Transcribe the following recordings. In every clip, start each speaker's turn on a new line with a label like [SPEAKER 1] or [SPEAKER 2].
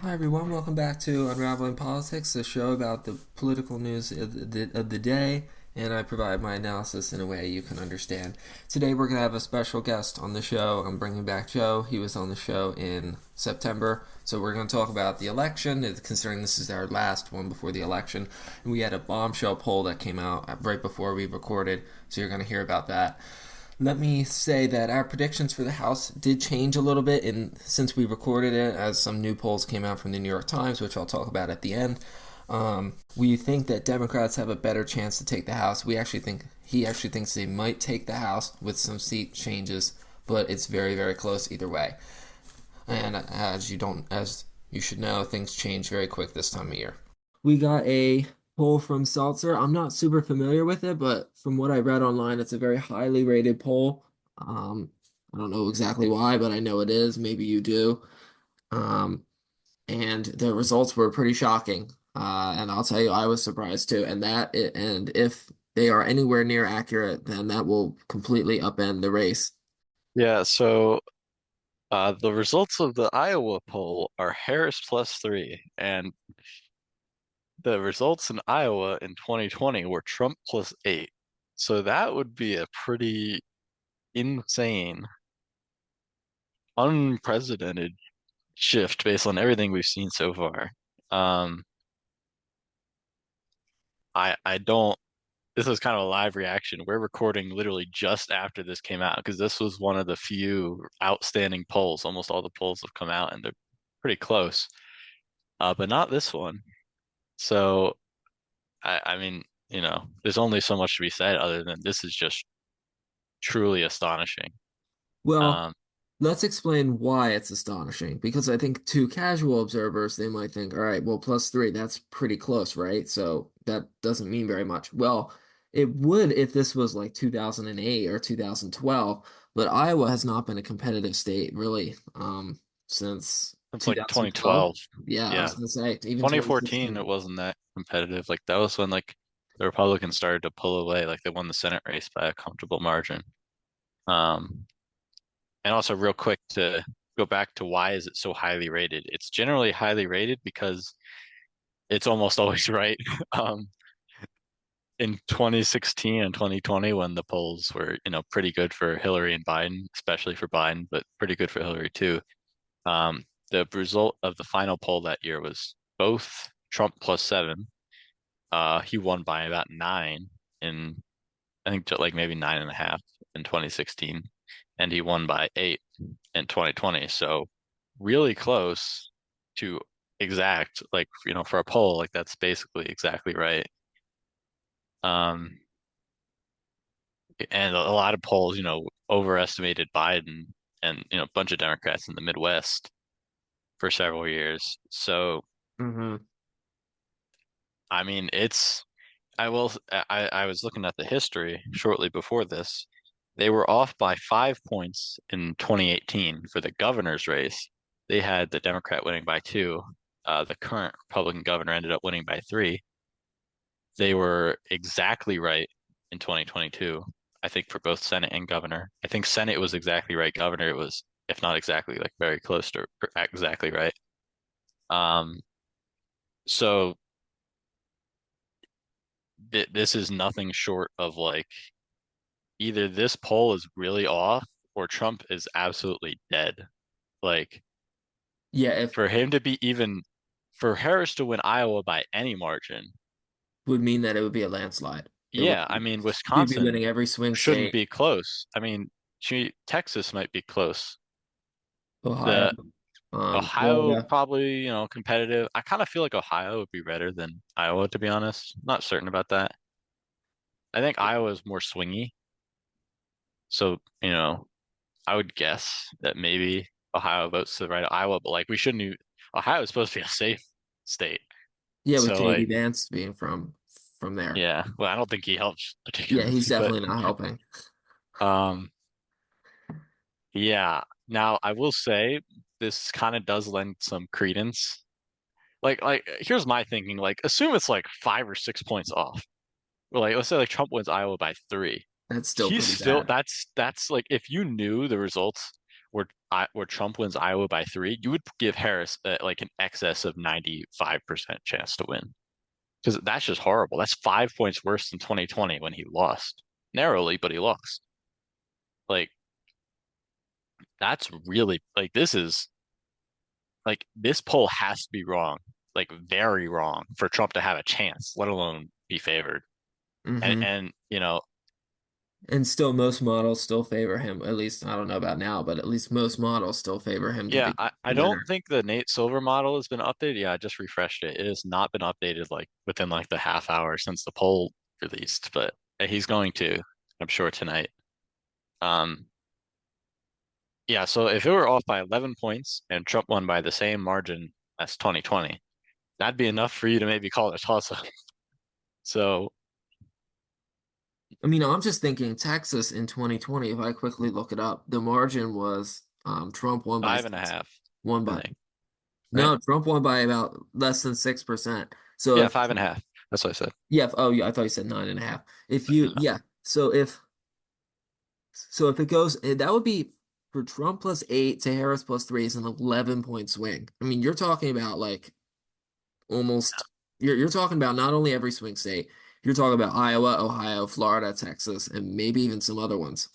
[SPEAKER 1] Hi everyone, welcome back to Unraveling Politics, a show about the political news of the day, and I provide my analysis in a way you can understand. Today we're going to have a special guest on the show. I'm bringing back Joe. He was on the show in September, so we're going to talk about the election, considering this is our last one before the election. And we had a bombshell poll that came out right before we recorded, so you're going to hear about that. Let me say that our predictions for the House did change a little bit since we recorded it, as some new polls came out from the New York Times, which I'll talk about at the end. We think that Democrats have a better chance to take the House. He actually thinks they might take the House with some seat changes, but it's very, very close either way. And as you should know, things change very quick this time of year. We got a poll from Selzer. I'm not super familiar with it, but from what I read online, it's a very highly rated poll. Um, I don't know exactly why, but I know it is. Maybe you do. Um, and the results were pretty shocking. And I'll tell you, I was surprised too. And if they are anywhere near accurate, then that will completely upend the race.
[SPEAKER 2] Yeah, so the results of the Iowa poll are Harris +3, and the results in Iowa in 2020 were Trump +8. So that would be a pretty insane, unprecedented shift based on everything we've seen so far. Um, I don't. This is kind of a live reaction. We're recording literally just after this came out because this was one of the few outstanding polls. Almost all the polls have come out and they're pretty close, but not this one. So I mean, there's only so much to be said other than this is just truly astonishing.
[SPEAKER 1] Well,
[SPEAKER 2] Um,
[SPEAKER 1] let's explain why it's astonishing. Because I think to casual observers, they might think, all right, well, +3, that's pretty close, right? So that doesn't mean very much. Well, it would if this was like 2008 or 2012, but Iowa has not been a competitive state really since
[SPEAKER 2] it's like
[SPEAKER 1] 2012.
[SPEAKER 2] 2012.
[SPEAKER 1] Yeah, I was
[SPEAKER 2] Yeah.
[SPEAKER 1] gonna say even
[SPEAKER 2] 2014,
[SPEAKER 1] 2016.
[SPEAKER 2] it wasn't that competitive. Like that was when like the Republicans started to pull away. Like they won the Senate race by a comfortable margin. Um, and also real quick to go back to why is it so highly rated? It's generally highly rated because it's almost always right. Um, in 2016 and 2020 when the polls were, pretty good for Hillary and Biden, especially for Biden, but pretty good for Hillary too. The result of the final poll that year was both Trump +7. He won by about 9 in, I think like maybe 9.5 in 2016, and he won by 8 in 2020. So really close to exact, like, for a poll, like that's basically exactly right. Um, and a lot of polls, overestimated Biden and, a bunch of Democrats in the Midwest for several years. So,
[SPEAKER 1] Hmm.
[SPEAKER 2] I mean, I was looking at the history shortly before this. They were off by 5 points in 2018 for the governor's race. They had the Democrat winning by 2. The current Republican governor ended up winning by 3. They were exactly right in 2022, I think, for both Senate and governor. I think Senate was exactly right. Governor, it was, if not exactly, like very close to exactly right. Um, so this is nothing short of like either this poll is really off or Trump is absolutely dead. Like
[SPEAKER 1] Yeah, if
[SPEAKER 2] for him to be even for Harris to win Iowa by any margin,
[SPEAKER 1] would mean that it would be a landslide. It would
[SPEAKER 2] yeah, I mean
[SPEAKER 1] she'd be
[SPEAKER 2] Wisconsin
[SPEAKER 1] winning every swing
[SPEAKER 2] shouldn't
[SPEAKER 1] state.
[SPEAKER 2] be close. I mean, Texas might be close.
[SPEAKER 1] Ohio,
[SPEAKER 2] The Ohio
[SPEAKER 1] Florida.
[SPEAKER 2] probably, competitive. I kind of feel like Ohio would be better than Iowa, to be honest. Not certain about that. I think Iowa is more swingy. So, I would guess that maybe Ohio votes to the right of Iowa, but like we shouldn't even, Ohio is supposed to be a safe state.
[SPEAKER 1] Yeah, with
[SPEAKER 2] So
[SPEAKER 1] JD
[SPEAKER 2] like,
[SPEAKER 1] Vance being from there.
[SPEAKER 2] yeah, well, I don't think he helps
[SPEAKER 1] Yeah,
[SPEAKER 2] particularly,
[SPEAKER 1] he's
[SPEAKER 2] but
[SPEAKER 1] definitely not helping.
[SPEAKER 2] um, yeah. Now I will say this kind of does lend some credence. Like here's my thinking. Like, assume it's like 5 or 6 points off. Well, like let's say like Trump wins Iowa by 3.
[SPEAKER 1] That's still
[SPEAKER 2] He's
[SPEAKER 1] pretty
[SPEAKER 2] still
[SPEAKER 1] bad.
[SPEAKER 2] that's like if you knew the results where Trump wins Iowa by 3, you would give Harris like an excess of 95% chance to win because that's just horrible. That's 5 points worse than 2020 when he lost narrowly, but he lost. Like that's really like this poll has to be wrong, like very wrong for Trump to have a chance, let alone be favored. And
[SPEAKER 1] Hmm.
[SPEAKER 2] and you know,
[SPEAKER 1] And still, most models still favor him. At least, I don't know about now, but at least most models still favor him to
[SPEAKER 2] yeah,
[SPEAKER 1] be
[SPEAKER 2] I
[SPEAKER 1] the
[SPEAKER 2] don't
[SPEAKER 1] winner.
[SPEAKER 2] think the Nate Silver model has been updated. Yeah, I just refreshed it. It has not been updated like within like the half hour since the poll released, but he's going to, I'm sure tonight. Um, yeah, so if it were off by 11 points and Trump won by the same margin as 2020, that'd be enough for you to maybe call it a toss-up. So
[SPEAKER 1] I mean, I'm just thinking Texas in 2020, if I quickly look it up, the margin was Trump won by
[SPEAKER 2] five and a half,
[SPEAKER 1] one
[SPEAKER 2] I
[SPEAKER 1] by
[SPEAKER 2] think, right?
[SPEAKER 1] no, Trump won by about less than 6%. So
[SPEAKER 2] Yeah,
[SPEAKER 1] if
[SPEAKER 2] 5.5. That's what I said.
[SPEAKER 1] yeah, oh yeah, I thought you said 9.5. If you
[SPEAKER 2] No.
[SPEAKER 1] yeah, so if it goes, that would be for Trump plus 8 to Harris plus 3 is an 11-point swing. I mean, you're talking about like almost you're talking about not only every swing state, you're talking about Iowa, Ohio, Florida, Texas, and maybe even some other ones.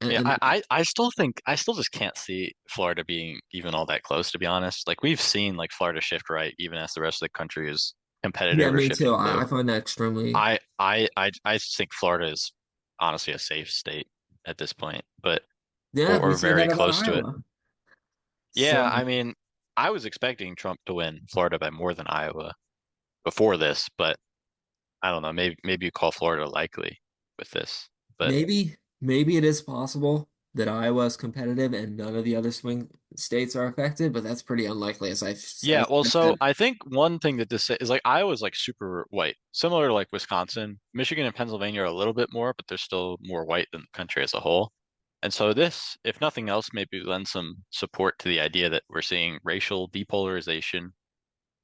[SPEAKER 2] Yeah,
[SPEAKER 1] And
[SPEAKER 2] I still think I still just can't see Florida being even all that close, to be honest. Like we've seen like Florida shift right even as the rest of the country is
[SPEAKER 1] yeah,
[SPEAKER 2] competitive or
[SPEAKER 1] me too.
[SPEAKER 2] shifting
[SPEAKER 1] I
[SPEAKER 2] blue.
[SPEAKER 1] find that extremely
[SPEAKER 2] I just think Florida is honestly a safe state at this point, but
[SPEAKER 1] yeah, we
[SPEAKER 2] or
[SPEAKER 1] say
[SPEAKER 2] very
[SPEAKER 1] that about
[SPEAKER 2] close to it.
[SPEAKER 1] Iowa.
[SPEAKER 2] Yeah,
[SPEAKER 1] So
[SPEAKER 2] I mean, I was expecting Trump to win Florida by more than Iowa before this, but I don't know. Maybe you call Florida likely with this, but
[SPEAKER 1] maybe it is possible that Iowa is competitive and none of the other swing states are affected, but that's pretty unlikely,
[SPEAKER 2] yeah.
[SPEAKER 1] as
[SPEAKER 2] Well,
[SPEAKER 1] I
[SPEAKER 2] so
[SPEAKER 1] said.
[SPEAKER 2] I think one thing that this is like Iowa's like super white, similar to like Wisconsin. Michigan and Pennsylvania are a little bit more, but they're still more white than the country as a whole. And so this, if nothing else, maybe lends some support to the idea that we're seeing racial depolarization.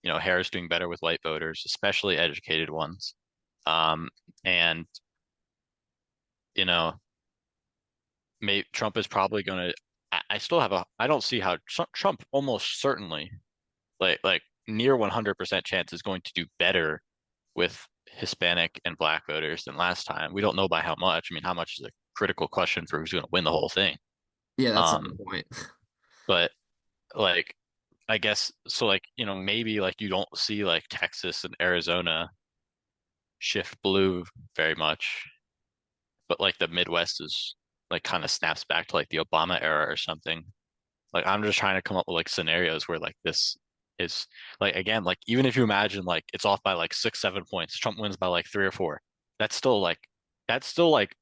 [SPEAKER 2] Harris doing better with white voters, especially educated ones. And you know, Trump is probably going to. I still have a. I don't see how Trump almost certainly, like near 100% chance is going to do better with Hispanic and Black voters than last time. We don't know by how much. I mean, how much is a critical question for who's going to win the whole thing.
[SPEAKER 1] Yeah, that's a good
[SPEAKER 2] Um,
[SPEAKER 1] point.
[SPEAKER 2] but like, I guess so. Like, maybe like you don't see like Texas and Arizona shift blue very much, but like the Midwest is like kind of snaps back to like the Obama era or something. Like I'm just trying to come up with like scenarios where like this is like again, like even if you imagine like it's off by like 6, 7 points, Trump wins by like 3 or 4. That's still like that's still like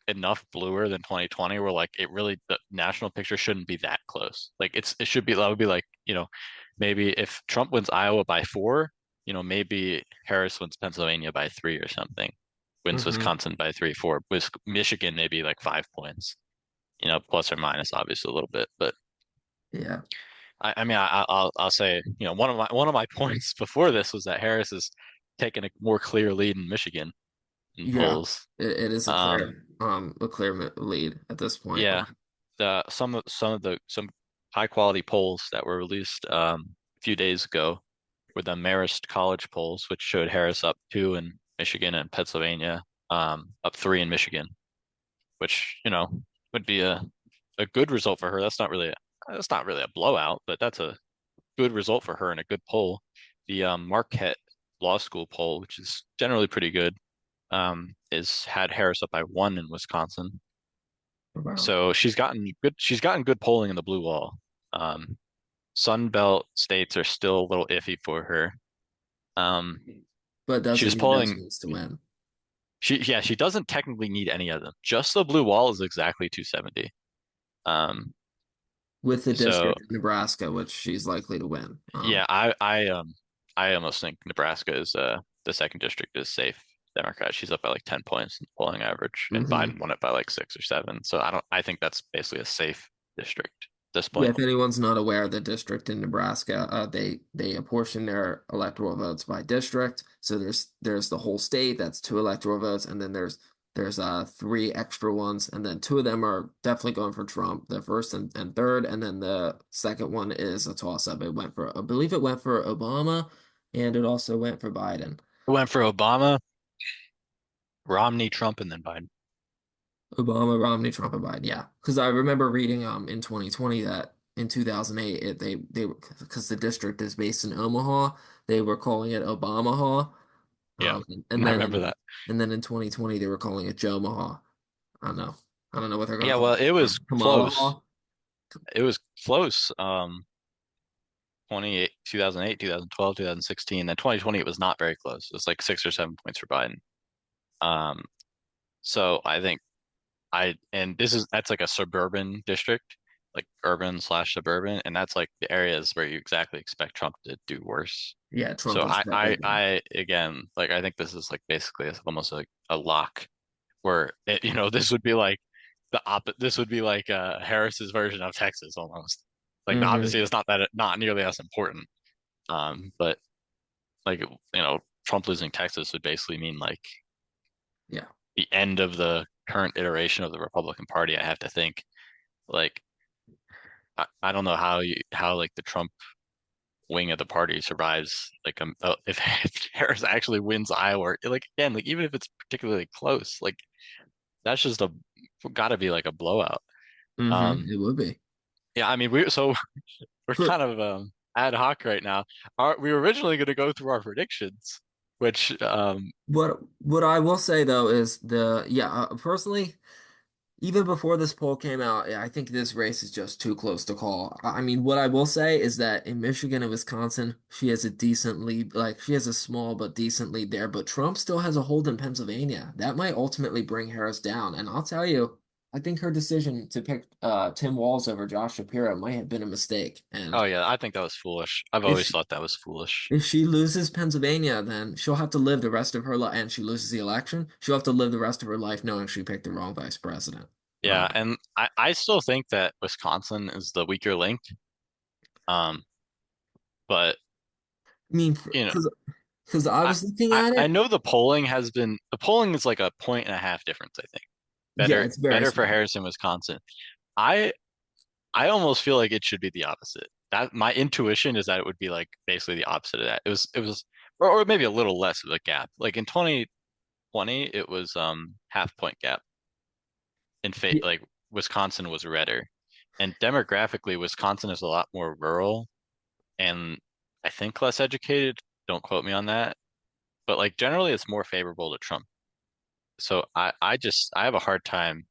[SPEAKER 2] enough bluer than 2020 where like it really the national picture shouldn't be that close. Like it should be that would be like, maybe if Trump wins Iowa by 4, maybe Harris wins Pennsylvania by 3 or something. Wins
[SPEAKER 1] Hmm.
[SPEAKER 2] Wisconsin by 3, 4. With Michigan maybe like 5 points, plus or minus obviously a little bit. But
[SPEAKER 1] Yeah.
[SPEAKER 2] I mean I'll say, one of my points before this was that Harris has taken a more clear lead in Michigan in
[SPEAKER 1] Yeah.
[SPEAKER 2] polls.
[SPEAKER 1] It is
[SPEAKER 2] Um,
[SPEAKER 1] a clear lead at this point.
[SPEAKER 2] Yeah, some high quality polls that were released a few days ago were the Marist College polls, which showed Harris up 2 in Michigan and Pennsylvania, up 3 in Michigan, which would be a good result for her. That's not really a blowout, but that's a good result for her and a good poll. The Marquette Law School poll, which is generally pretty good, is had Harris up by 1 in Wisconsin.
[SPEAKER 1] Wow.
[SPEAKER 2] So she's gotten good polling in the blue wall. Um, Sun Belt states are still a little iffy for her. Um,
[SPEAKER 1] But
[SPEAKER 2] she
[SPEAKER 1] doesn't
[SPEAKER 2] was
[SPEAKER 1] need those
[SPEAKER 2] polling.
[SPEAKER 1] ones to win.
[SPEAKER 2] She doesn't technically need any of them. Just the blue wall is exactly 270. Um,
[SPEAKER 1] With the
[SPEAKER 2] so
[SPEAKER 1] district in Nebraska, which she's likely to win.
[SPEAKER 2] yeah, I almost think Nebraska is the second district is safe Democrat. She's up by like 10 points in the polling average, and
[SPEAKER 1] Hmm.
[SPEAKER 2] Biden won it by like 6 or 7. So I think that's basically a safe district at this
[SPEAKER 1] Yeah,
[SPEAKER 2] point.
[SPEAKER 1] if anyone's not aware, the district in Nebraska, they apportion their electoral votes by district. So there's the whole state, that's 2 electoral votes, and then there's There's three extra ones, and then two of them are definitely going for Trump, the first and third, and then the second one is a toss-up. It went for, I believe it went for Obama, and it also went for Biden.
[SPEAKER 2] It went for Obama, Romney, Trump, and then Biden.
[SPEAKER 1] Obama, Romney, Trump, and Biden. Yeah, because I remember reading in 2020 that in 2008 they were because the district is based in Omaha, they were calling it Obamaha,
[SPEAKER 2] Yeah,
[SPEAKER 1] and
[SPEAKER 2] I
[SPEAKER 1] then
[SPEAKER 2] remember that.
[SPEAKER 1] in 2020 they were calling it Joe Maha. I don't know. I don't know what they're gonna
[SPEAKER 2] Yeah,
[SPEAKER 1] call
[SPEAKER 2] well,
[SPEAKER 1] it.
[SPEAKER 2] it was
[SPEAKER 1] Kamala
[SPEAKER 2] close.
[SPEAKER 1] Hall.
[SPEAKER 2] It was close. 28, 2008, 2012, 2016. Then 2020, it was not very close. It was like 6 or 7 points for Biden. Um, so I think and that's like a suburban district, like urban slash suburban, and that's like the areas where you exactly expect Trump to do worse.
[SPEAKER 1] Yeah, Trump
[SPEAKER 2] So
[SPEAKER 1] will step right in.
[SPEAKER 2] I again, like I think this is like basically almost like a lock where this would be like this would be like Harris's version of Texas almost. Like
[SPEAKER 1] Hmm.
[SPEAKER 2] obviously it's not nearly as important. But like Trump losing Texas would basically mean like
[SPEAKER 1] Yeah.
[SPEAKER 2] the end of the current iteration of the Republican Party. I have to think like I don't know how like the Trump wing of the party survives like if Harris actually wins Iowa, like again, like even if it's particularly close, like that's just a got to be like a blowout.
[SPEAKER 1] It would be.
[SPEAKER 2] Yeah, I mean we're
[SPEAKER 1] For
[SPEAKER 2] kind of ad hoc right now. We were originally going to go through our predictions, which
[SPEAKER 1] what I will say though is personally, even before this poll came out, yeah, I think this race is just too close to call. I mean, what I will say is that in Michigan and Wisconsin, she has a decent lead, like she has a small but decent lead there, but Trump still has a hold in Pennsylvania. That might ultimately bring Harris down. And I'll tell you, I think her decision to pick Tim Walz over Josh Shapiro might have been a mistake. And
[SPEAKER 2] oh yeah, I think that was foolish. I've
[SPEAKER 1] if
[SPEAKER 2] always
[SPEAKER 1] she,
[SPEAKER 2] thought that was foolish.
[SPEAKER 1] if she loses Pennsylvania, then she'll have to live the rest of her life, and she loses the election, she'll have to live the rest of her life knowing she picked the wrong vice president.
[SPEAKER 2] Yeah, and I still think that Wisconsin is the weaker link. Um, but
[SPEAKER 1] I mean,
[SPEAKER 2] you know,
[SPEAKER 1] because I
[SPEAKER 2] I,
[SPEAKER 1] was looking
[SPEAKER 2] I
[SPEAKER 1] at
[SPEAKER 2] I
[SPEAKER 1] it.
[SPEAKER 2] know the polling is like a point and a half difference, I think.
[SPEAKER 1] Yeah, it's very
[SPEAKER 2] Better for
[SPEAKER 1] small.
[SPEAKER 2] Harrison, Wisconsin. I I almost feel like it should be the opposite. That my intuition is that it would be like basically the opposite of that. It was or maybe a little less of a gap. Like in 2020, it was half point gap in fate
[SPEAKER 1] Yeah,
[SPEAKER 2] like Wisconsin was redder. And demographically, Wisconsin is a lot more rural and I think less educated. Don't quote me on that. But like generally it's more favorable to Trump. So I have a hard time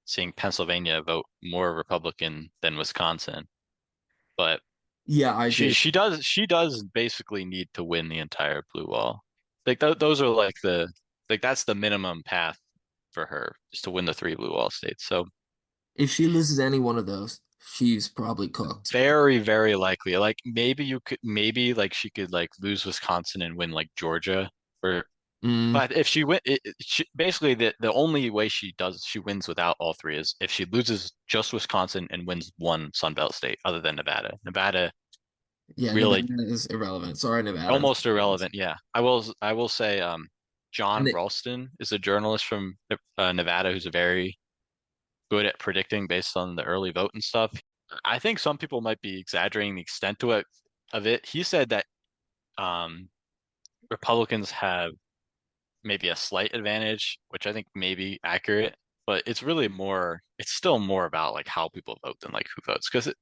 [SPEAKER 2] seeing Pennsylvania vote more Republican than Wisconsin. But
[SPEAKER 1] yeah, I do.
[SPEAKER 2] she does basically need to win the entire blue wall. Like those are like that's the minimum path for her is to win the three blue wall states. So
[SPEAKER 1] If she loses any one of those, she's probably cooked.
[SPEAKER 2] very, very likely. Like maybe like she could like lose Wisconsin and win like Georgia or
[SPEAKER 1] Mm,
[SPEAKER 2] but if she win basically the only way she wins without all three is if she loses just Wisconsin and wins one Sun Belt state other than Nevada. Nevada
[SPEAKER 1] yeah, Nevada
[SPEAKER 2] really
[SPEAKER 1] is irrelevant. Sorry, Nevada.
[SPEAKER 2] almost irrelevant. Yeah. I will say
[SPEAKER 1] And
[SPEAKER 2] John
[SPEAKER 1] they,
[SPEAKER 2] Ralston is a journalist from Nevada who's a very good at predicting based on the early vote and stuff. I think some people might be exaggerating the extent to it of it. He said that um, Republicans have maybe a slight advantage, which I think may be accurate, but it's still more about like how people vote than like who votes. Because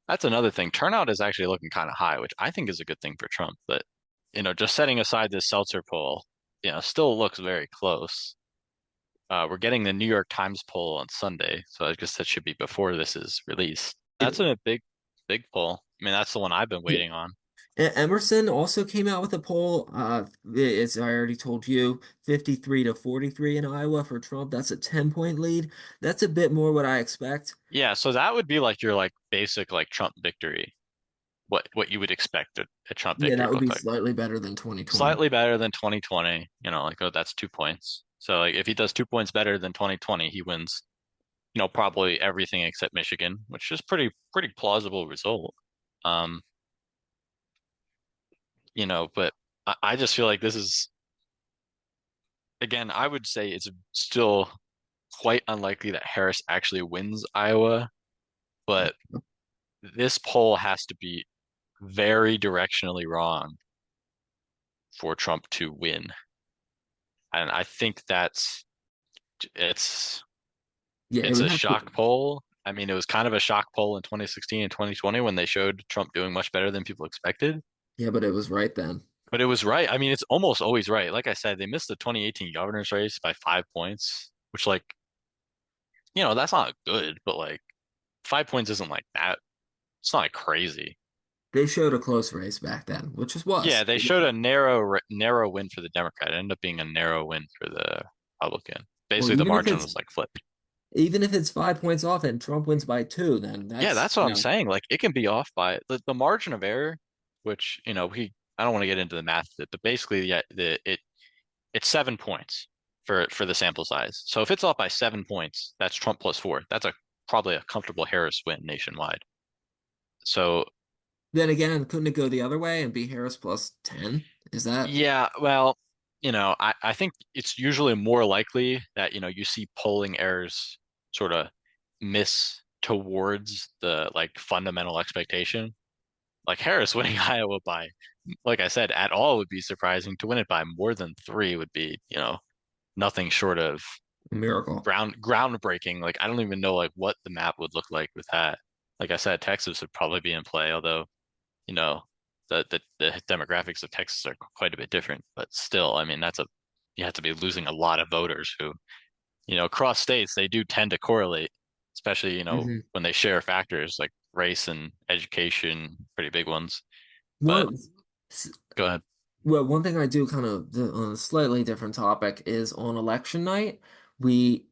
[SPEAKER 2] that's another thing. Turnout is actually looking kind of high, which I think is a good thing for Trump. But, just setting aside this Seltzer poll, still looks very close. We're getting the New York Times poll on Sunday, so I guess that should be before this is released.
[SPEAKER 1] it,
[SPEAKER 2] That's a big, big poll. I mean, that's the one I've been
[SPEAKER 1] yeah.
[SPEAKER 2] waiting on.
[SPEAKER 1] Emerson also came out with a poll. As I already told you, 53 to 43 in Iowa for Trump. That's a 10-point lead. That's a bit more what I expect.
[SPEAKER 2] Yeah, so that would be like your like basic like Trump victory. What you would expect a Trump
[SPEAKER 1] Yeah,
[SPEAKER 2] victory
[SPEAKER 1] that
[SPEAKER 2] to
[SPEAKER 1] would
[SPEAKER 2] look
[SPEAKER 1] be
[SPEAKER 2] like.
[SPEAKER 1] slightly better than 2020.
[SPEAKER 2] Slightly better than 2020, like oh that's 2 points. So like if he does 2 points better than 2020, he wins, probably everything except Michigan, which is pretty plausible result. Um, but I just feel like this is again, I would say it's still quite unlikely that Harris actually wins Iowa, but this poll has to be very directionally wrong for Trump to win. And I think it's
[SPEAKER 1] Yeah, it
[SPEAKER 2] it's
[SPEAKER 1] would
[SPEAKER 2] a
[SPEAKER 1] have to.
[SPEAKER 2] shock poll. I mean, it was kind of a shock poll in 2016 and 2020 when they showed Trump doing much better than people expected.
[SPEAKER 1] Yeah, but it was right then.
[SPEAKER 2] But it was right. I mean, it's almost always right. Like I said, they missed the 2018 governor's race by 5 points, which that's not good, but like 5 points isn't like that. It's not like crazy.
[SPEAKER 1] They showed a close race back then, which is
[SPEAKER 2] Yeah,
[SPEAKER 1] was.
[SPEAKER 2] they showed a narrow win for the Democrat. It ended up being a narrow win for the Republican.
[SPEAKER 1] Well,
[SPEAKER 2] Basically, the margin was like flipped.
[SPEAKER 1] even if it's 5 points off and Trump wins by two, then
[SPEAKER 2] Yeah,
[SPEAKER 1] that's
[SPEAKER 2] that's what I'm saying. Like it can be off by the margin of error, which, I don't want to get into the math, but basically, yeah, it's 7 points for the sample size. So if it's off by 7 points, that's Trump plus four. That's a probably a comfortable Harris win nationwide. So
[SPEAKER 1] then again, couldn't it go the other way and be Harris plus 10? Is that
[SPEAKER 2] yeah, well, I think it's usually more likely that, you see polling errors sort of miss towards the like fundamental expectation. Like Harris winning Iowa by, like I said, at all would be surprising. To win it by more than three would be, nothing short of
[SPEAKER 1] a miracle?
[SPEAKER 2] groundbreaking. Like I don't even know like what the map would look like with that. Like I said, Texas would probably be in play, although, you know, the demographics of Texas are quite a bit different. But still, I mean, you have to be losing a lot of voters who, across states they do tend to correlate, especially,
[SPEAKER 1] Hmm.
[SPEAKER 2] when they share factors like race and education, pretty big ones. But
[SPEAKER 1] One,
[SPEAKER 2] go ahead.
[SPEAKER 1] well, one thing I do kind of on a slightly different topic is on election night, we,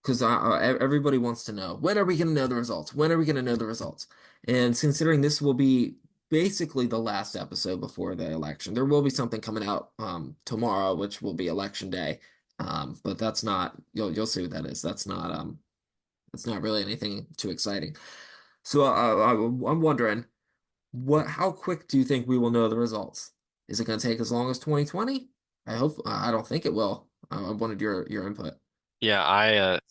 [SPEAKER 1] because everybody wants to know when are we going to know the results? When are we going to know the results? And considering this will be basically the last episode before the election, there will be something coming out tomorrow, which will be election day. But that's not you'll see what that is. That's not really anything too exciting. So I'm wondering. How quick do you think we will know the results? Is it going to take as long as 2020? I don't think it will. I wanted your input.
[SPEAKER 2] Yeah,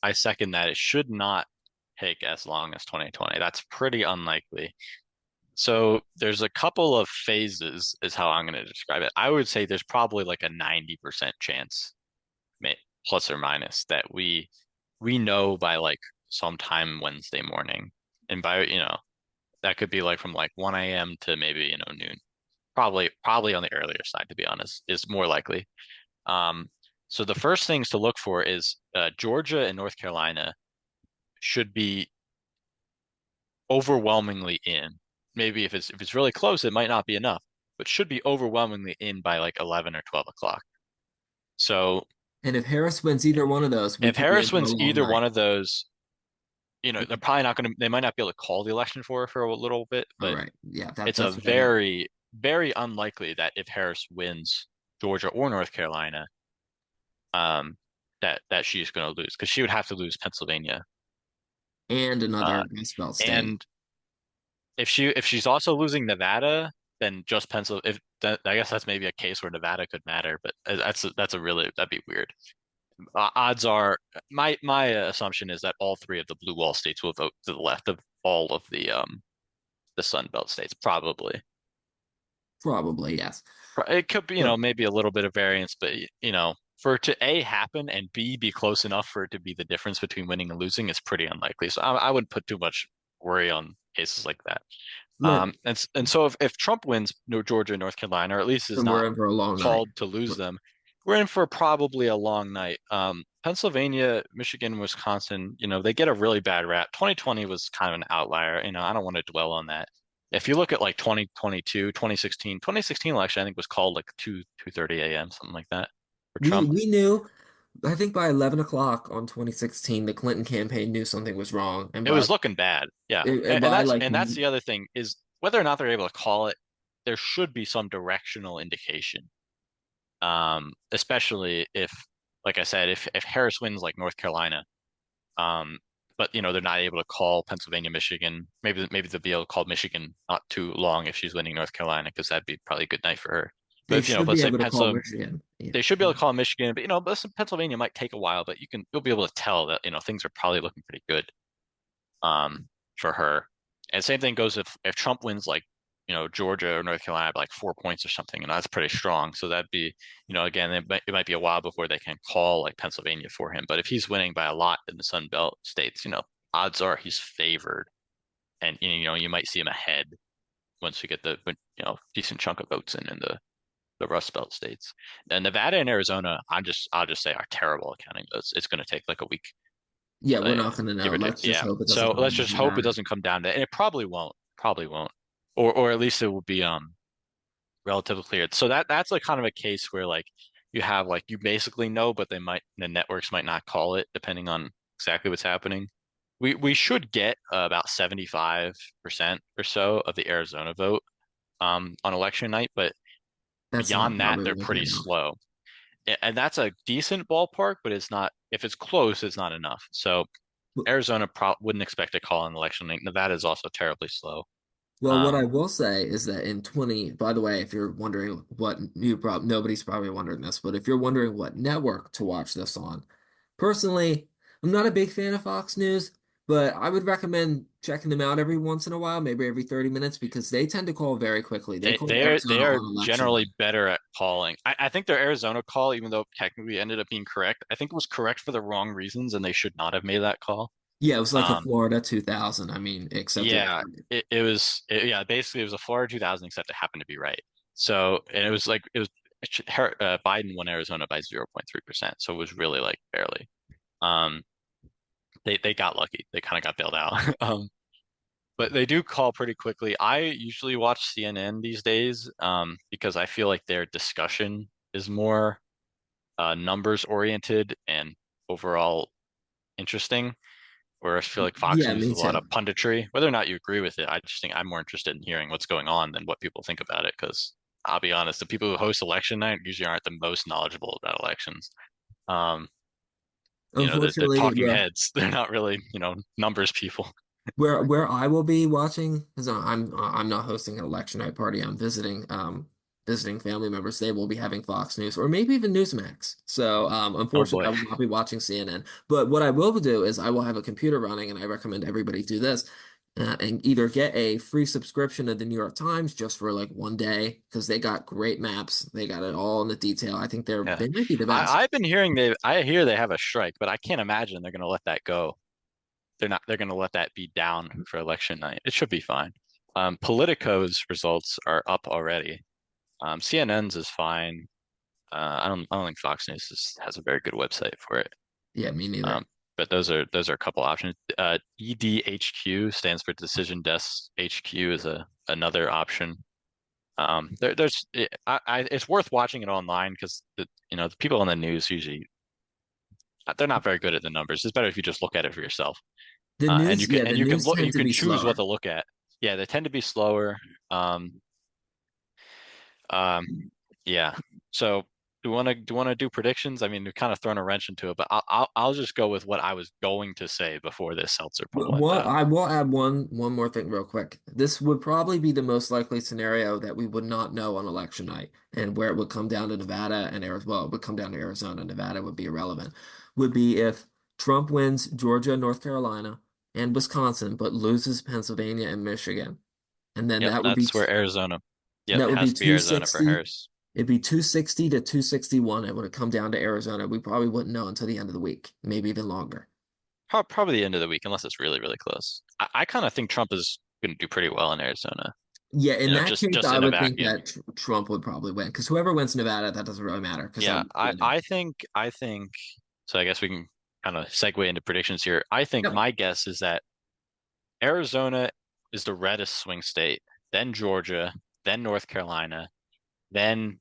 [SPEAKER 2] I second that. It should not take as long as 2020. That's pretty unlikely. So there's a couple of phases is how I'm going to describe it. I would say there's probably like a 90% chance, plus or minus, that we know by like sometime Wednesday morning. And by, that could be like from like 1 a.m. to maybe, noon. Probably on the earlier side, to be honest, is more likely. Um, so the first things to look for is Georgia and North Carolina should be overwhelmingly in. Maybe if it's really close, it might not be enough, but should be overwhelmingly in by like 11 or 12 o'clock. So
[SPEAKER 1] And if Harris wins either one of those, we
[SPEAKER 2] if
[SPEAKER 1] could be in
[SPEAKER 2] Harris
[SPEAKER 1] for a
[SPEAKER 2] wins
[SPEAKER 1] long
[SPEAKER 2] either one
[SPEAKER 1] night.
[SPEAKER 2] of those,
[SPEAKER 1] We
[SPEAKER 2] they're
[SPEAKER 1] could,
[SPEAKER 2] probably not going to, they might not be able to call the election for a little bit,
[SPEAKER 1] all
[SPEAKER 2] but
[SPEAKER 1] right. Yeah,
[SPEAKER 2] it's a
[SPEAKER 1] that's what I meant.
[SPEAKER 2] very, very unlikely that if Harris wins Georgia or North Carolina, um, that she's going to lose because she would have to lose Pennsylvania.
[SPEAKER 1] And
[SPEAKER 2] Uh,
[SPEAKER 1] another Rust Belt state.
[SPEAKER 2] and if she's also losing Nevada, then just Pencil. If that, I guess that's maybe a case where Nevada could matter, but that's a really that'd be weird. Odds are my assumption is that all three of the blue wall states will vote to the left of all of the Sun Belt states, probably.
[SPEAKER 1] Probably, yes.
[SPEAKER 2] It could be,
[SPEAKER 1] But
[SPEAKER 2] maybe a little bit of variance, but for it to A happen and B be close enough for it to be the difference between winning and losing is pretty unlikely. So I wouldn't put too much worry on cases like that.
[SPEAKER 1] let
[SPEAKER 2] And so if Trump wins Georgia and North Carolina, or at least is
[SPEAKER 1] then we're
[SPEAKER 2] not
[SPEAKER 1] in for a long night.
[SPEAKER 2] called to lose them, we're in for probably a long night. Pennsylvania, Michigan, Wisconsin, they get a really bad rap. 2020 was kind of an outlier. I don't want to dwell on that. If you look at like 2022, 2016 election, I think was called like 2:30 a.m., something like that for Trump.
[SPEAKER 1] We knew. I think by 11 o'clock on 2016, the Clinton campaign knew something was wrong, and
[SPEAKER 2] It was looking bad. Yeah. And
[SPEAKER 1] by
[SPEAKER 2] that's
[SPEAKER 1] like
[SPEAKER 2] and that's the other thing is whether or not they're able to call it, there should be some directional indication. Especially if, like I said, if Harris wins like North Carolina, um, but they're not able to call Pennsylvania, Michigan. Maybe they'll be able to call Michigan not too long if she's winning North Carolina because that'd be probably a good night for her.
[SPEAKER 1] They
[SPEAKER 2] But
[SPEAKER 1] should
[SPEAKER 2] let's
[SPEAKER 1] be
[SPEAKER 2] say
[SPEAKER 1] able to call
[SPEAKER 2] Pennsylvania,
[SPEAKER 1] Michigan. Yeah.
[SPEAKER 2] they should be able to call Michigan, but listen, Pennsylvania might take a while, but you'll be able to tell that things are probably looking pretty good um for her. And same thing goes if Trump wins like Georgia or North Carolina by like 4 points or something, and that's pretty strong. So that'd be again it might be a while before they can call like Pennsylvania for him. But if he's winning by a lot in the Sun Belt states, odds are he's favored, and you might see him ahead once you get the decent chunk of votes in the Rust Belt states. And Nevada and Arizona, I'll just say are terrible at counting votes. It's going to take like a week,
[SPEAKER 1] Yeah, we're
[SPEAKER 2] uh,
[SPEAKER 1] not going to know.
[SPEAKER 2] give or take.
[SPEAKER 1] Let's just
[SPEAKER 2] Yeah.
[SPEAKER 1] hope it doesn't
[SPEAKER 2] So
[SPEAKER 1] come
[SPEAKER 2] let's
[SPEAKER 1] down
[SPEAKER 2] just
[SPEAKER 1] to
[SPEAKER 2] hope it
[SPEAKER 1] that.
[SPEAKER 2] doesn't come down to, and it probably won't, or at least it will be relatively clear. So that's like kind of a case where like you have like you basically know, but the networks might not call it depending on exactly what's happening. We should get about 75% or so of the Arizona vote on election night, but
[SPEAKER 1] That's not
[SPEAKER 2] beyond that,
[SPEAKER 1] probably
[SPEAKER 2] they're
[SPEAKER 1] won't be
[SPEAKER 2] pretty
[SPEAKER 1] enough.
[SPEAKER 2] slow. And that's a decent ballpark, but it's not, if it's close, it's not enough. So Arizona wouldn't expect a call in election night. Nevada is also terribly slow.
[SPEAKER 1] Well, what I
[SPEAKER 2] Um,
[SPEAKER 1] will say is that in 20, by the way, if you're wondering what nobody's probably wondering this, but if you're wondering what network to watch this on, personally, I'm not a big fan of Fox News, but I would recommend checking them out every once in a while, maybe every 30 minutes, because they tend to call very quickly. They
[SPEAKER 2] they
[SPEAKER 1] call
[SPEAKER 2] they
[SPEAKER 1] Arizona
[SPEAKER 2] are
[SPEAKER 1] on election
[SPEAKER 2] generally
[SPEAKER 1] night.
[SPEAKER 2] better at calling. I think their Arizona call, even though technically ended up being correct, I think it was correct for the wrong reasons, and they should not have made that call.
[SPEAKER 1] Yeah, it was like a
[SPEAKER 2] Um,
[SPEAKER 1] Florida 2000. I mean, except it was
[SPEAKER 2] yeah, yeah, basically it was a Florida 2000, except it happened to be right. So, and Biden won Arizona by 0.3%, so it was really like barely. Um, they got lucky. They kind of got bailed out. But they do call pretty quickly. I usually watch CNN these days, because I feel like their discussion is more numbers oriented and overall interesting. Whereas I feel like Fox
[SPEAKER 1] yeah,
[SPEAKER 2] News is
[SPEAKER 1] me
[SPEAKER 2] a lot of
[SPEAKER 1] too.
[SPEAKER 2] punditry. Whether or not you agree with it, I just think I'm more interested in hearing what's going on than what people think about it. Because I'll be honest, the people who host election night usually aren't the most knowledgeable about elections. Um, the
[SPEAKER 1] Unfortunately,
[SPEAKER 2] talking heads, they're not really, numbers people.
[SPEAKER 1] where I will be watching because I'm not hosting an election night party. I'm visiting family members. They will be having Fox News or maybe even Newsmax. So
[SPEAKER 2] Oh
[SPEAKER 1] unfortunately,
[SPEAKER 2] boy.
[SPEAKER 1] I will not be watching CNN. But what I will do is I will have a computer running, and I recommend everybody do this. And either get a free subscription to the New York Times just for like one day because they got great maps. They got it all in the detail. I think
[SPEAKER 2] Yeah.
[SPEAKER 1] they might be the
[SPEAKER 2] I,
[SPEAKER 1] best.
[SPEAKER 2] I've been hearing I hear they have a strike, but I can't imagine they're gonna let that go. They're gonna let that be down for election night. It should be fine. Politico's results are up already. CNN's is fine. I don't think Fox News has a very good website for it.
[SPEAKER 1] Yeah, me neither.
[SPEAKER 2] Um, but those are a couple options. EDHQ stands for Decision Desk HQ is another option. It's worth watching it online because the people on the news usually they're not very good at the numbers. It's better if you just look at it for yourself. And you can
[SPEAKER 1] The news
[SPEAKER 2] look,
[SPEAKER 1] tend
[SPEAKER 2] you
[SPEAKER 1] to
[SPEAKER 2] can
[SPEAKER 1] be
[SPEAKER 2] choose what
[SPEAKER 1] slower.
[SPEAKER 2] to look at. Yeah, they tend to be slower. Um, yeah. So do predictions? I mean, we've kind of thrown a wrench into it, but I'll just go with what I was going to say before this Seltzer poll went
[SPEAKER 1] What
[SPEAKER 2] bad.
[SPEAKER 1] I will add one more thing real quick. This would probably be the most likely scenario that we would not know on election night, and where it would come down to Nevada and Arizona. Well, it would come down to Arizona. Nevada would be irrelevant. Would be if Trump wins Georgia, North Carolina, and Wisconsin, but loses Pennsylvania and Michigan, and then
[SPEAKER 2] Yep, that's where Arizona. Yep,
[SPEAKER 1] that would be
[SPEAKER 2] has to be Arizona for
[SPEAKER 1] 260.
[SPEAKER 2] Harris.
[SPEAKER 1] It'd be 260 to 261. It would come down to Arizona. We probably wouldn't know until the end of the week, maybe even longer.
[SPEAKER 2] Probably the end of the week, unless it's really, really close. I kind of think Trump is going to do pretty well in Arizona.
[SPEAKER 1] Yeah, in that case,
[SPEAKER 2] Just
[SPEAKER 1] I
[SPEAKER 2] in a
[SPEAKER 1] would think
[SPEAKER 2] vacuum.
[SPEAKER 1] that Trump would probably win because whoever wins Nevada, that doesn't really matter because
[SPEAKER 2] Yeah,
[SPEAKER 1] I'm winning.
[SPEAKER 2] I think so. I guess we can kind of segue into predictions here. I think
[SPEAKER 1] Yep.
[SPEAKER 2] my guess is that Arizona is the reddest swing state, then Georgia, then North Carolina, then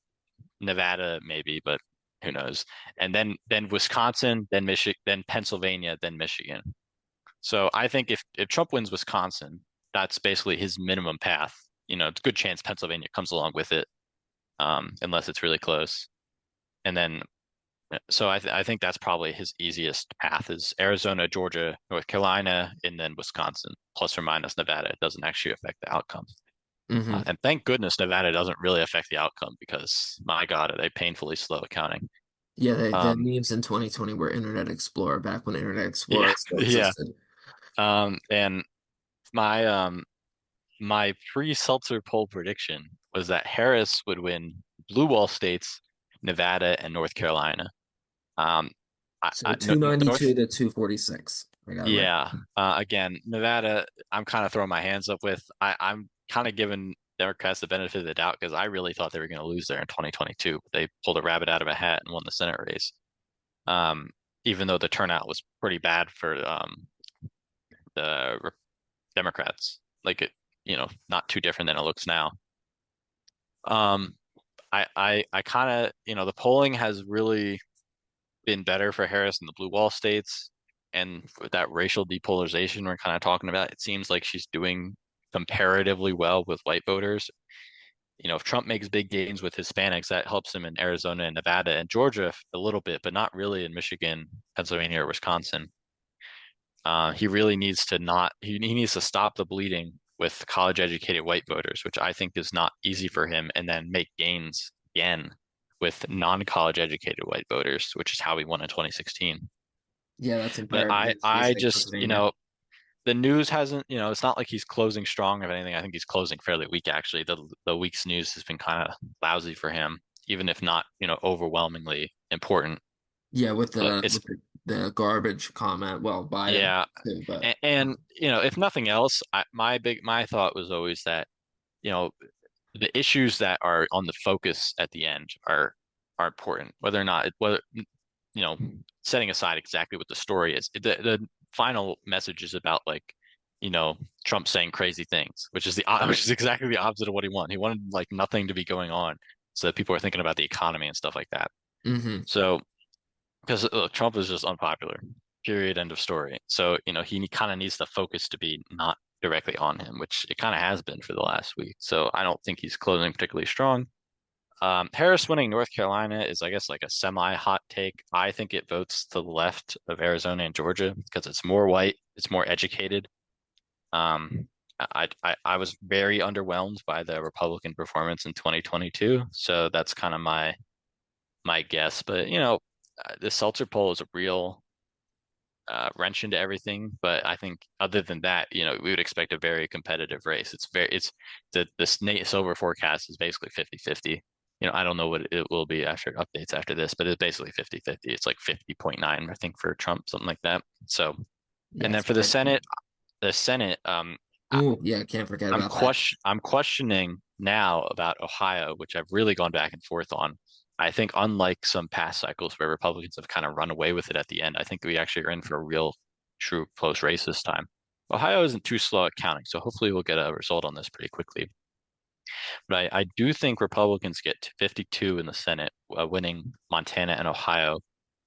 [SPEAKER 2] Nevada maybe, but who knows? And then Wisconsin, then Michigan, then Pennsylvania, then Michigan. So I think if Trump wins Wisconsin, that's basically his minimum path. It's a good chance Pennsylvania comes along with it, unless it's really close. And then, so I think that's probably his easiest path is Arizona, Georgia, North Carolina, and then Wisconsin, plus or minus Nevada. It doesn't actually affect the outcome.
[SPEAKER 1] Hmm.
[SPEAKER 2] And thank goodness Nevada doesn't really affect the outcome because my God, are they painfully slow at counting.
[SPEAKER 1] Yeah, the
[SPEAKER 2] Um,
[SPEAKER 1] memes in 2020 were Internet Explorer back when Internet
[SPEAKER 2] yeah,
[SPEAKER 1] Explorer still
[SPEAKER 2] yeah.
[SPEAKER 1] existed.
[SPEAKER 2] And my my pre-Seltzer poll prediction was that Harris would win blue wall states, Nevada and North Carolina. Um,
[SPEAKER 1] So
[SPEAKER 2] North,
[SPEAKER 1] 292 to 246. I got it right.
[SPEAKER 2] yeah. Again, Nevada, I'm kind of throwing my hands up with. I'm kind of giving Democrats the benefit of the doubt because I really thought they were going to lose there in 2022. They pulled a rabbit out of a hat and won the Senate race. Um, Even though the turnout was pretty bad for the Democrats, like it, not too different than it looks now. Um, I kind of, the polling has really been better for Harris in the blue wall states. And with that racial depolarization we're kind of talking about, it seems like she's doing comparatively well with white voters. If Trump makes big gains with Hispanics, that helps him in Arizona and Nevada and Georgia a little bit, but not really in Michigan, Pennsylvania, or Wisconsin. He really needs to not, he needs to stop the bleeding with college educated white voters, which I think is not easy for him, and then make gains again with non-college educated white voters, which is how he won in 2016.
[SPEAKER 1] Yeah, that's
[SPEAKER 2] But
[SPEAKER 1] imperative
[SPEAKER 2] I
[SPEAKER 1] in states
[SPEAKER 2] I
[SPEAKER 1] like
[SPEAKER 2] just,
[SPEAKER 1] Pennsylvania.
[SPEAKER 2] the news hasn't, it's not like he's closing strong or anything. I think he's closing fairly weak actually. The week's news has been kind of lousy for him, even if not, overwhelmingly important.
[SPEAKER 1] Yeah, with
[SPEAKER 2] But
[SPEAKER 1] the
[SPEAKER 2] it's
[SPEAKER 1] the garbage comment. Well, Biden
[SPEAKER 2] yeah.
[SPEAKER 1] too, but
[SPEAKER 2] And if nothing else, my thought was always that, you know, the issues that are on the focus at the end are important, whether or not whether setting aside exactly what the story is. The final message is about like, you know, Trump saying crazy things, which is the which is exactly the opposite of what he wanted. He wanted like nothing to be going on, so that people are thinking about the economy and stuff like that.
[SPEAKER 1] hmm.
[SPEAKER 2] So because Trump is just unpopular, period, end of story. So he kind of needs the focus to be not directly on him, which it kind of has been for the last week. So I don't think he's closing particularly strong. Harris winning North Carolina is, I guess, like a semi-hot take. I think it votes to the left of Arizona and Georgia because it's more white, it's more educated. Um, I was very underwhelmed by the Republican performance in 2022, so that's kind of my guess. But the Seltzer poll is a real wrench into everything. But I think other than that, we would expect a very competitive race. It's the Nate Silver forecast is basically 50-50. I don't know what it will be after updates after this, but it's basically 50-50. It's like 50.9, I think, for Trump, something like that. So, and
[SPEAKER 1] Yeah,
[SPEAKER 2] then
[SPEAKER 1] it's
[SPEAKER 2] for
[SPEAKER 1] very.
[SPEAKER 2] the Senate, I,
[SPEAKER 1] Oh, yeah, can't forget about that.
[SPEAKER 2] I'm questioning now about Ohio, which I've really gone back and forth on. I think unlike some past cycles where Republicans have kind of run away with it at the end, I think we actually are in for a real true close race this time. Ohio isn't too slow at counting, so hopefully we'll get a result on this pretty quickly. But I do think Republicans get to 52 in the Senate, winning Montana and Ohio.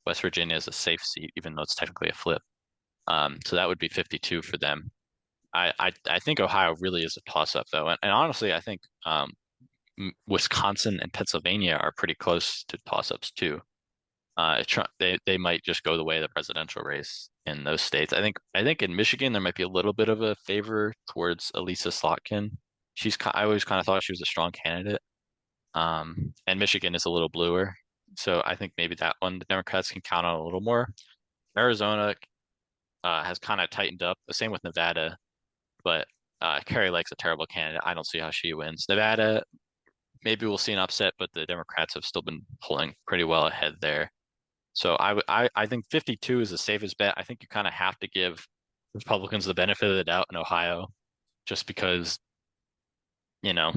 [SPEAKER 2] West Virginia is a safe seat, even though it's technically a flip. So that would be 52 for them. I think Ohio really is a toss up though, and honestly, I think Wisconsin and Pennsylvania are pretty close to toss ups too. They might just go the way of the presidential race in those states. I think in Michigan there might be a little bit of a favor towards Elisa Slotkin. I always kind of thought she was a strong candidate. And Michigan is a little bluer, so I think maybe that one the Democrats can count on a little more. Arizona has kind of tightened up. The same with Nevada, but Carrie Lake's a terrible candidate. I don't see how she wins. Nevada, maybe we'll see an upset, but the Democrats have still been pulling pretty well ahead there. So I think 52 is the safest bet. I think you kind of have to give Republicans the benefit of the doubt in Ohio, just because you know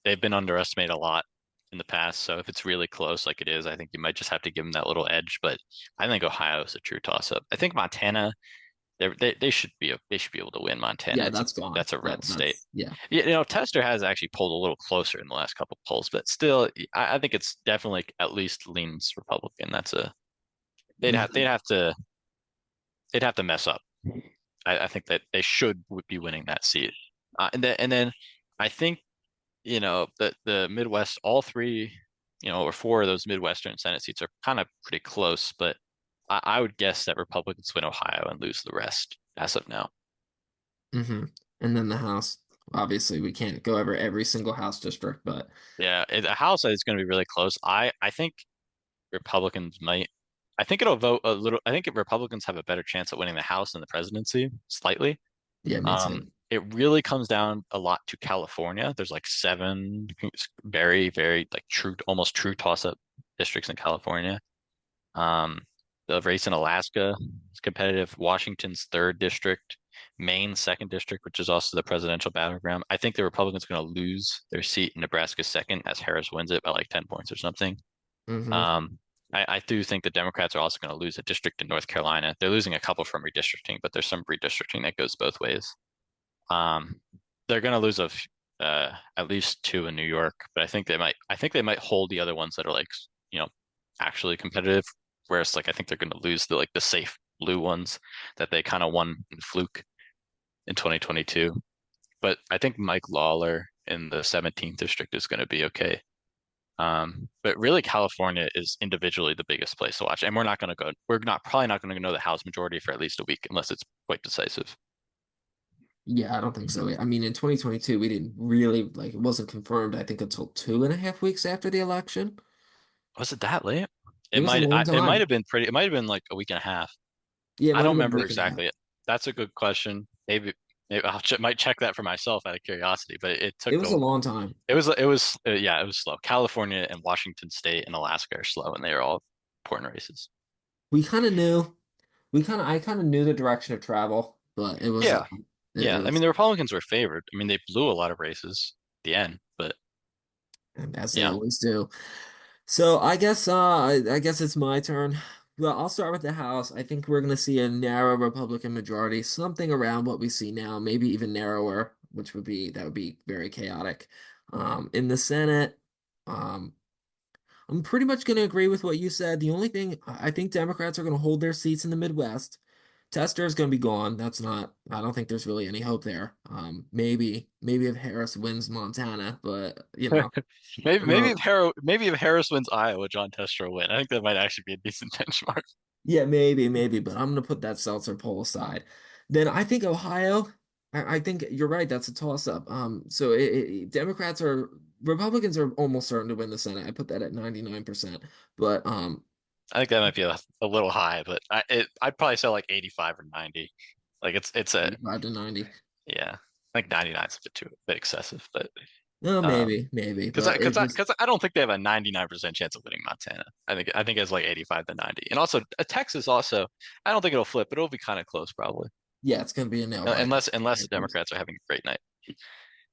[SPEAKER 2] they've been underestimated a lot in the past. So if it's really close, like it is, I think you might just have to give them that little edge. But I think Ohio is a true toss-up. I think Montana they should be able to win Montana.
[SPEAKER 1] Yeah, that's gone.
[SPEAKER 2] That's a red state.
[SPEAKER 1] That's yeah.
[SPEAKER 2] Tester has actually pulled a little closer in the last couple of polls, but still, I think it's definitely at least leans Republican. That's a they'd have
[SPEAKER 1] Mhm.
[SPEAKER 2] they'd have to mess up. I think that they should be winning that seat. And then I think the Midwest, all three, or four of those Midwestern Senate seats are kind of pretty close, but I would guess that Republicans win Ohio and lose the rest as of now.
[SPEAKER 1] Hmm. And then the House. Obviously, we can't go over every single House district, but
[SPEAKER 2] Yeah, the House is going to be really close. I think Republicans might. I think it'll vote a little. I think Republicans have a better chance at winning the House and the presidency slightly.
[SPEAKER 1] yeah, me too.
[SPEAKER 2] It really comes down a lot to California. There's like seven very, very like true, almost true toss-up districts in California. Um, the race in Alaska is competitive. Washington's third district, Maine's second district, which is also the presidential battleground. I think the Republicans are going to lose their seat in Nebraska second as Harris wins it by like 10 points or something.
[SPEAKER 1] Hmm.
[SPEAKER 2] Um, I do think the Democrats are also going to lose a district in North Carolina. They're losing a couple from redistricting, but there's some redistricting that goes both ways. Um, they're going to lose at least two in New York, but I think they might hold the other ones that are like, you know, actually competitive. Whereas like I think they're going to lose the safe blue ones that they kind of won in fluke in 2022. But I think Mike Lawler in the 17th district is going to be okay. But really California is individually the biggest place to watch. And we're not probably not going to know the House majority for at least a week unless it's quite decisive.
[SPEAKER 1] Yeah, I don't think so. I mean, in 2022, we didn't really like it wasn't confirmed, I think, until 2.5 weeks after the election.
[SPEAKER 2] Was it that late?
[SPEAKER 1] It was a long
[SPEAKER 2] It might
[SPEAKER 1] time.
[SPEAKER 2] have been pretty, it might have been like a week and a half.
[SPEAKER 1] Yeah, it
[SPEAKER 2] I
[SPEAKER 1] might
[SPEAKER 2] don't
[SPEAKER 1] have been a
[SPEAKER 2] remember
[SPEAKER 1] week and a half.
[SPEAKER 2] exactly. That's a good question. Maybe might check that for myself out of curiosity, but
[SPEAKER 1] It was a long time.
[SPEAKER 2] yeah, it was slow. California and Washington State and Alaska are slow and they are all important races.
[SPEAKER 1] We kind of knew, I kind of knew the direction of travel, but
[SPEAKER 2] Yeah.
[SPEAKER 1] it
[SPEAKER 2] Yeah. I mean,
[SPEAKER 1] was
[SPEAKER 2] the Republicans were favored. I mean, they blew a lot of races at the end, but
[SPEAKER 1] as they
[SPEAKER 2] yeah.
[SPEAKER 1] always do. So I guess it's my turn. Well, I'll start with the House. I think we're going to see a narrow Republican majority, something around what we see now, maybe even narrower, which would be that would be very chaotic. In the Senate, um, I'm pretty much going to agree with what you said. The only thing I think Democrats are going to hold their seats in the Midwest. Tester is going to be gone. I don't think there's really any hope there. Maybe if Harris wins Montana, but uh,
[SPEAKER 2] Maybe if Harris wins Iowa, John Tester will win. I think that might actually be a decent benchmark.
[SPEAKER 1] yeah, maybe, but I'm gonna put that Seltzer poll aside. Then I think Ohio. I think you're right. That's a toss up. So Republicans are almost certain to win the Senate. I put that at 99%. But
[SPEAKER 2] I think that might be a little high, but I'd probably say like 85 or 90. Like it's a
[SPEAKER 1] 85 to 90.
[SPEAKER 2] yeah, like 99 is a bit excessive, but
[SPEAKER 1] No,
[SPEAKER 2] um,
[SPEAKER 1] maybe, but it just
[SPEAKER 2] because I don't think they have a 99% chance of winning Montana. I think it's like 85 to 90, and also Texas also. I don't think it'll flip, but it'll be kind of close probably,
[SPEAKER 1] yeah, it's gonna be a nail biter.
[SPEAKER 2] unless the Democrats are having a great night.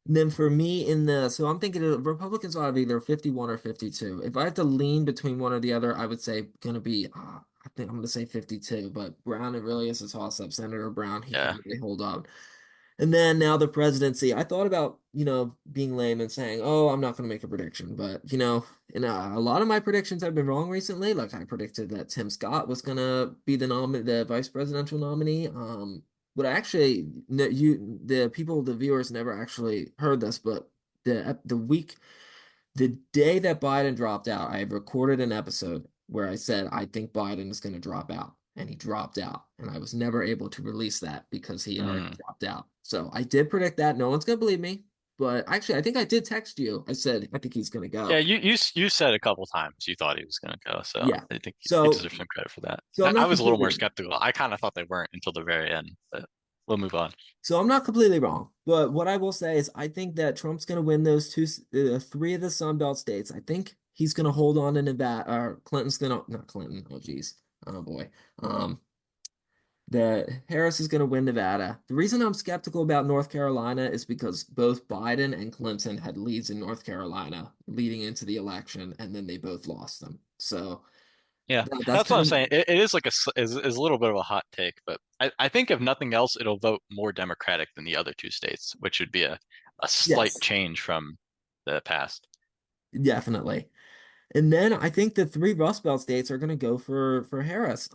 [SPEAKER 1] Then for me so I'm thinking of Republicans will have either 51 or 52. If I had to lean between one or the other, I would say gonna be I think I'm gonna say 52, but Brown it really is a toss up. Senator Brown, he
[SPEAKER 2] Yeah,
[SPEAKER 1] can really hold up. And then now the presidency. I thought about, being lame and saying, "Oh, I'm not going to make a prediction," but a lot of my predictions have been wrong recently. Like I predicted that Tim Scott was going to be the vice presidential nominee. But actually, the people, the viewers, never actually heard this. But the day that Biden dropped out, I recorded an episode where I said I think Biden is going to drop out, and he dropped out, and I was never able to release that because he already
[SPEAKER 2] mm.
[SPEAKER 1] dropped out. So I did predict that. No one's going to believe me, but actually, I think I did text you. I said I think he's going to
[SPEAKER 2] Yeah.
[SPEAKER 1] go.
[SPEAKER 2] You said a couple times you thought he was going to go, so
[SPEAKER 1] Yeah.
[SPEAKER 2] I think he
[SPEAKER 1] So
[SPEAKER 2] deserves some credit for that.
[SPEAKER 1] so I'm
[SPEAKER 2] I
[SPEAKER 1] not
[SPEAKER 2] was a little more
[SPEAKER 1] completely
[SPEAKER 2] skeptical. I kind of thought they weren't until the very end, but we'll move on.
[SPEAKER 1] so I'm not completely wrong. But what I will say is I think that Trump's going to win those three of the Sun Belt states. I think he's going to hold on to Nevada, or Clinton's going to not Clinton. Oh geez. Oh boy. Um, that Harris is going to win Nevada. The reason I'm skeptical about North Carolina is because both Biden and Clinton had leads in North Carolina leading into the election, and then they both lost them. So
[SPEAKER 2] Yeah,
[SPEAKER 1] that's
[SPEAKER 2] that's what
[SPEAKER 1] kind
[SPEAKER 2] I'm
[SPEAKER 1] of
[SPEAKER 2] saying. It is like is a little bit of a hot take, but I think if nothing else, it'll vote more Democratic than the other two states, which would be a slight
[SPEAKER 1] yes,
[SPEAKER 2] change from the past.
[SPEAKER 1] definitely. And then I think the three Rust Belt states are going to go for Harris.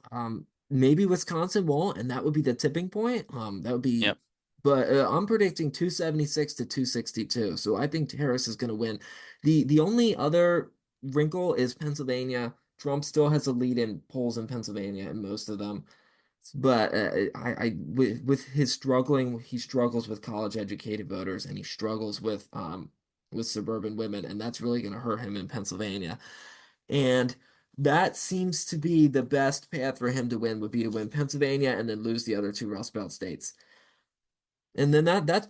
[SPEAKER 1] Maybe Wisconsin won't, and that would be the tipping point. That would be,
[SPEAKER 2] Yep.
[SPEAKER 1] but I'm predicting 276 to 262. So I think Harris is going to win. The only other wrinkle is Pennsylvania. Trump still has a lead in polls in Pennsylvania, and most of them. But with his struggling, he struggles with college educated voters, and he struggles with suburban women, and that's really going to hurt him in Pennsylvania. And that seems to be the best path for him to win would be to win Pennsylvania and then lose the other two Rust Belt states. And then that's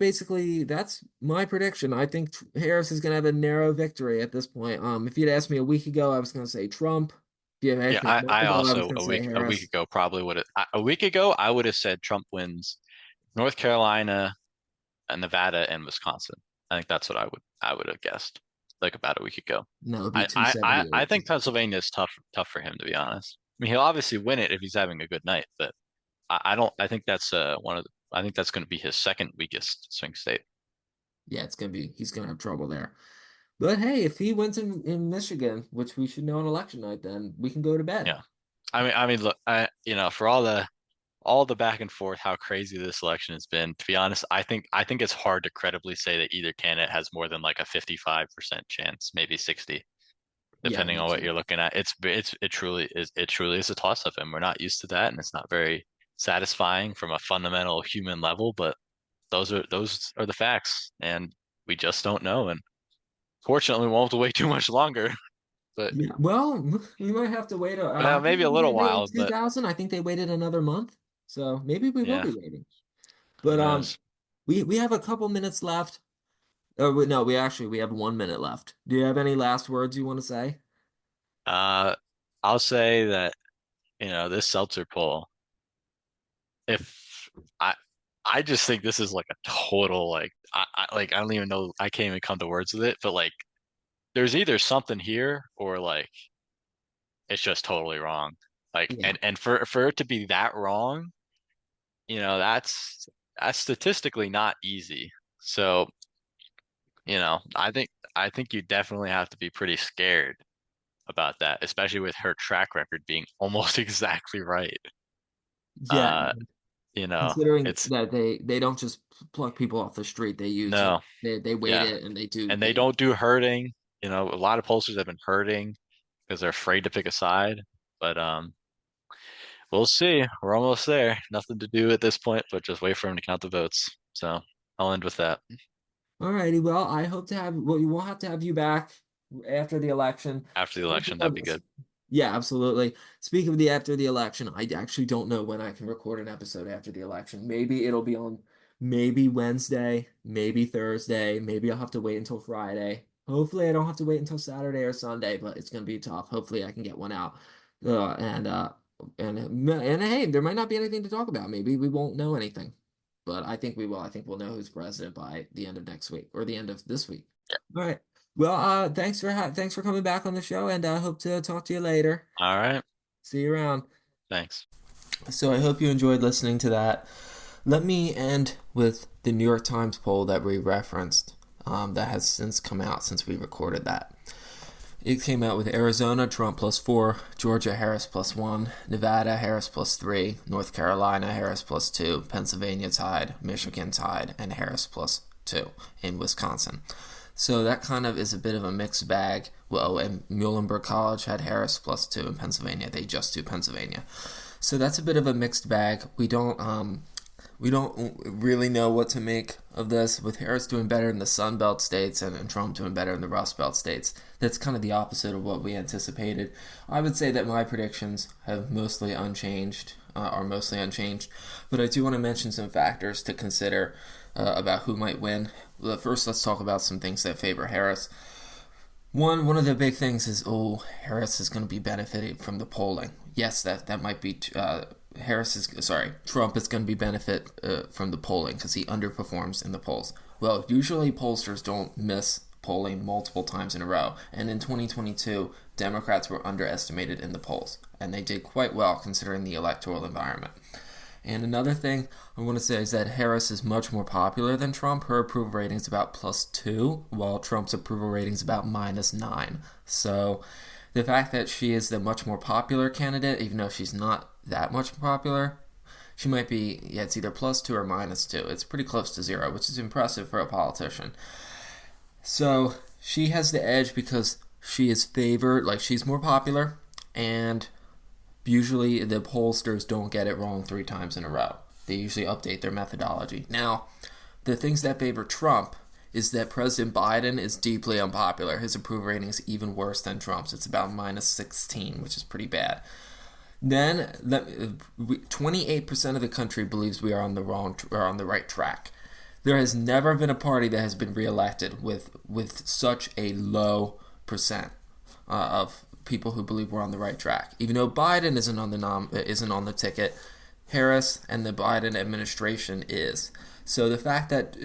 [SPEAKER 1] my prediction. I think Harris is going to have a narrow victory at this point. If you'd asked me a week ago, I was going to say Trump. If you'd
[SPEAKER 2] Yeah,
[SPEAKER 1] asked me a month
[SPEAKER 2] I
[SPEAKER 1] ago, I was
[SPEAKER 2] also
[SPEAKER 1] going to say
[SPEAKER 2] a week
[SPEAKER 1] Harris.
[SPEAKER 2] ago probably would have a week ago I would have said Trump wins North Carolina and Nevada and Wisconsin. I think that's what I would have guessed like about a week ago.
[SPEAKER 1] No, it'd be 278
[SPEAKER 2] I
[SPEAKER 1] to
[SPEAKER 2] think
[SPEAKER 1] 260.
[SPEAKER 2] Pennsylvania is tough for him to be honest. I mean, he'll obviously win it if he's having a good night, but I don't. I think that's one of the. I think that's going to be his second weakest swing state.
[SPEAKER 1] Yeah, he's gonna have trouble there. But hey, if he wins in Michigan, which we should know on election night, then we can go to bed.
[SPEAKER 2] Yeah, I mean, look, for all the back and forth, how crazy this election has been. To be honest, I think it's hard to credibly say that either candidate has more than like a 55% chance, maybe 60,
[SPEAKER 1] Yeah,
[SPEAKER 2] depending
[SPEAKER 1] me
[SPEAKER 2] on what
[SPEAKER 1] too.
[SPEAKER 2] you're looking at. It truly is a toss up, and we're not used to that, and it's not very satisfying from a fundamental human level. But those are the facts, and we just don't know. And fortunately, we won't have to wait too much longer. But
[SPEAKER 1] Yeah, well, we might have to wait.
[SPEAKER 2] well,
[SPEAKER 1] How long
[SPEAKER 2] maybe a
[SPEAKER 1] did they
[SPEAKER 2] little
[SPEAKER 1] wait in
[SPEAKER 2] while. But
[SPEAKER 1] 2000? I think they waited another month, so maybe we will
[SPEAKER 2] yeah,
[SPEAKER 1] be waiting.
[SPEAKER 2] who
[SPEAKER 1] But
[SPEAKER 2] knows?
[SPEAKER 1] we have a couple minutes left. No, we have 1 minute left. Do you have any last words you want to say?
[SPEAKER 2] Uh, I'll say that this Seltzer poll. If I I just think this is like a total I don't even know, I can't even come to words with it, but like there's either something here or like it's just totally wrong. Like
[SPEAKER 1] Yeah,
[SPEAKER 2] and for it to be that wrong, that's statistically not easy. So, I think you definitely have to be pretty scared about that, especially with her track record being almost exactly right.
[SPEAKER 1] yeah.
[SPEAKER 2] Uh, you know,
[SPEAKER 1] Considering
[SPEAKER 2] it's
[SPEAKER 1] that they don't just pluck people off the street, they use
[SPEAKER 2] no,
[SPEAKER 1] they weight
[SPEAKER 2] yeah.
[SPEAKER 1] it and they do
[SPEAKER 2] And they
[SPEAKER 1] they
[SPEAKER 2] don't do hurting. A lot of pollsters have been hurting because they're afraid to pick a side. But we'll see. We're almost there. Nothing to do at this point, but just wait for him to count the votes. So I'll end with that
[SPEAKER 1] Alrighty, well, I hope to have, well, we'll have to have you back after the election.
[SPEAKER 2] after the
[SPEAKER 1] Speaking
[SPEAKER 2] election. That'd
[SPEAKER 1] of,
[SPEAKER 2] be good.
[SPEAKER 1] yeah, absolutely. Speaking of the after the election, I actually don't know when I can record an episode after the election. Maybe it'll be on maybe Wednesday, maybe Thursday, maybe I'll have to wait until Friday. Hopefully I don't have to wait until Saturday or Sunday, but it's gonna be tough. Hopefully I can get one out. Uh, and uh and hey, there might not be anything to talk about. Maybe we won't know anything. But I think we will. I think we'll know who's president by the end of next week or the end of this week. All right. Well, thanks for coming back on the show, and I hope to talk to you later.
[SPEAKER 2] All right.
[SPEAKER 1] See you around.
[SPEAKER 2] Thanks.
[SPEAKER 1] So I hope you enjoyed listening to that. Let me end with the New York Times poll that we referenced, that has since come out since we recorded that. It came out with Arizona, Trump +4, Georgia, Harris +1, Nevada, Harris +3, North Carolina, Harris +2, Pennsylvania tied, Michigan tied, and Harris +2 in Wisconsin. So that kind of is a bit of a mixed bag. Well, and Muhlenberg College had Harris +2 in Pennsylvania. They just do Pennsylvania. So that's a bit of a mixed bag. We don't really know what to make of this, with Harris doing better in the Sun Belt states and Trump doing better in the Rust Belt states. That's kind of the opposite of what we anticipated. I would say that my predictions have mostly unchanged, are mostly unchanged, but I do want to mention some factors to consider about who might win. Well, first, let's talk about some things that favor Harris. One of the big things is, Harris is going to be benefiting from the polling. Yes, that might be Trump is going to be benefit from the polling because he underperforms in the polls. Well, usually pollsters don't miss polling multiple times in a row, and in 2022, Democrats were underestimated in the polls, and they did quite well considering the electoral environment. And another thing I want to say is that Harris is much more popular than Trump. Her approval rating is about +2, while Trump's approval rating is about -9. So the fact that she is the much more popular candidate, even though she's not that much popular, she might be, yeah, it's either +2 or -2. It's pretty close to zero, which is impressive for a politician. So she has the edge because she is favored, like she's more popular, and Usually, the pollsters don't get it wrong 3 times in a row. They usually update their methodology. Now, the things that favor Trump is that President Biden is deeply unpopular. His approval rating is even worse than Trump's. It's about minus 16, which is pretty bad. Then 28% of the country believes we are on the right track. There has never been a party that has been reelected with such a low percent of people who believe we're on the right track. Even though Biden isn't on the ticket, Harris and the Biden administration is. So the fact that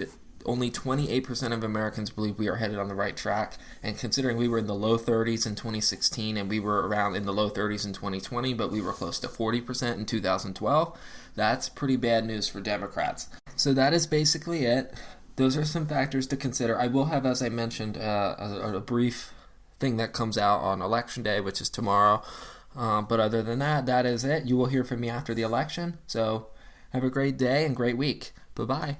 [SPEAKER 1] only 28% of Americans believe we are headed on the right track, and considering we were in the low 30s in 2016 and we were around in the low 30s in 2020, but we were close to 40% in 2012, that's pretty bad news for Democrats. So that is basically it. Those are some factors to consider. I will have, as I mentioned, a brief thing that comes out on Election Day, which is tomorrow. But other than that, that is it. You will hear from me after the election. So have a great day and great week. Bye-bye.